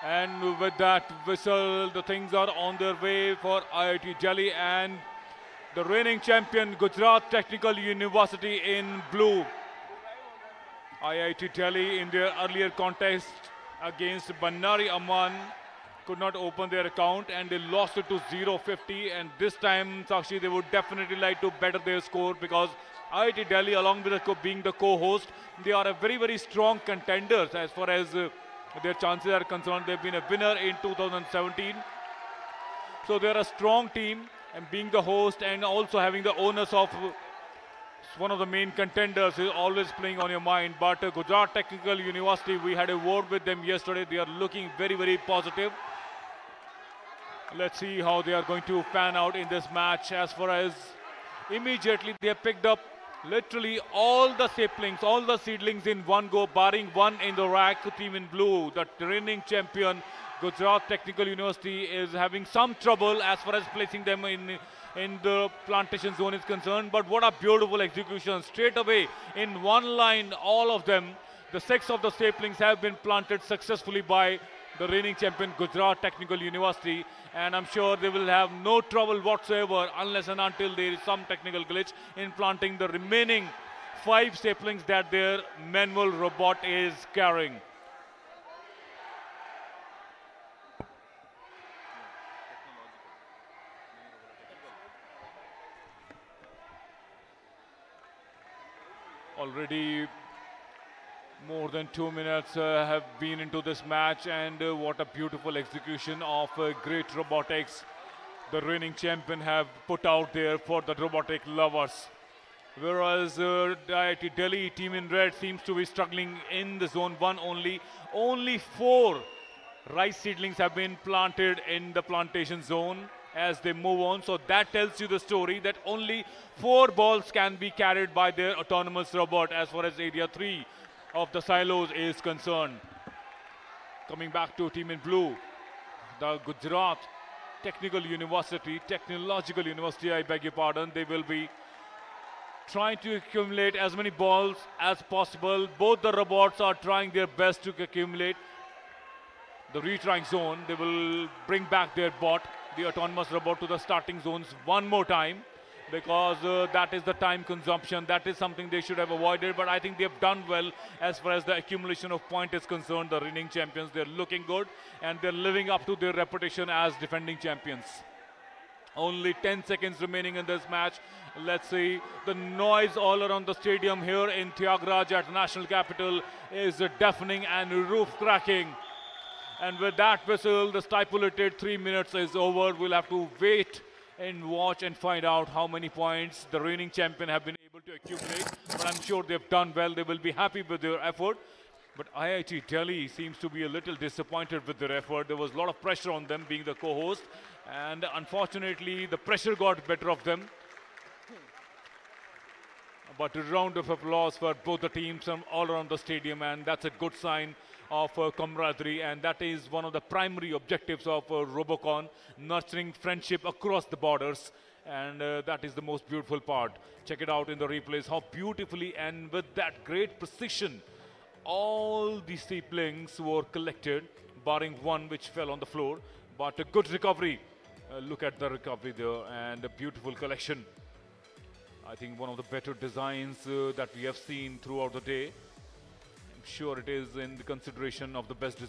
And with that whistle, the things are on their way for IIT Delhi and the reigning champion Gujarat Technical University in blue. IIT Delhi in their earlier contest against Bannari Amman could not open their account and they lost it to 0-50, and this time, Sakshi, they would definitely like to better their score because IIT Delhi, along with being the co-host, they are a very strong contenders as far as their chances are concerned. They've been a winner in 2017. So they're a strong team, and being the host and also having the onus of one of the main contenders is always playing on your mind. But Gujarat Technical University, we had a word with them yesterday. They are looking very positive. Let's see how they are going to pan out in this match. As far as immediately they have picked up literally all the saplings, all the seedlings in one go, barring one in the rack. Team in blue, the reigning champion Gujarat Technical University, is having some trouble as far as placing them in the plantation zone is concerned. But what a beautiful execution. Straight away in one line, all of them, the 6 of the saplings have been planted successfully by the reigning champion Gujarat Technical University, and I'm sure they will have no trouble whatsoever unless and until there is some technical glitch in planting the remaining 5 saplings that their manual robot is carrying. Already more than 2 minutes have been into this match, and what a beautiful execution of great robotics the reigning champion have put out there for the robotic lovers. Whereas the IIT Delhi team in red seems to be struggling in the zone 1 only. Only 4 rice seedlings have been planted in the plantation zone as they move on. So that tells you the story that only 4 balls can be carried by their autonomous robot as far as area 3 of the silos is concerned. Coming back to team in blue, the Gujarat Technological University, I beg your pardon, they will be trying to accumulate as many balls as possible. Both the robots are trying their best to accumulate the retrying zone. They will bring back their bot, the autonomous robot, to the starting zones one more time, because that is the time consumption. That is something they should have avoided, but I think they have done well as far as the accumulation of point is concerned. The reigning champions, they're looking good and they're living up to their reputation as defending champions. Only 10 seconds remaining in this match. Let's see. The noise all around the stadium here in Thiagraj at national capital is deafening and roof cracking. And with that whistle, the stipulated 3 minutes is over. We'll have to wait and watch and find out how many points the reigning champion have been able to accumulate. But I'm sure they've done well. They will be happy with their effort. But IIT Delhi seems to be a little disappointed with their effort. There was a lot of pressure on them being the co-host, and unfortunately the pressure got better of them. But a round of applause for both the teams from all around the stadium, and that's a good sign of camaraderie, and that is one of the primary objectives of Robocon, nurturing friendship across the borders, and that is the most beautiful part. Check it out in the replays, how beautifully and with that great precision all the saplings were collected, barring one which fell on the floor. But a good recovery. Look at the recovery there, and a beautiful collection. I think one of the better designs that we have seen throughout the day. I'm sure it is in the consideration of the best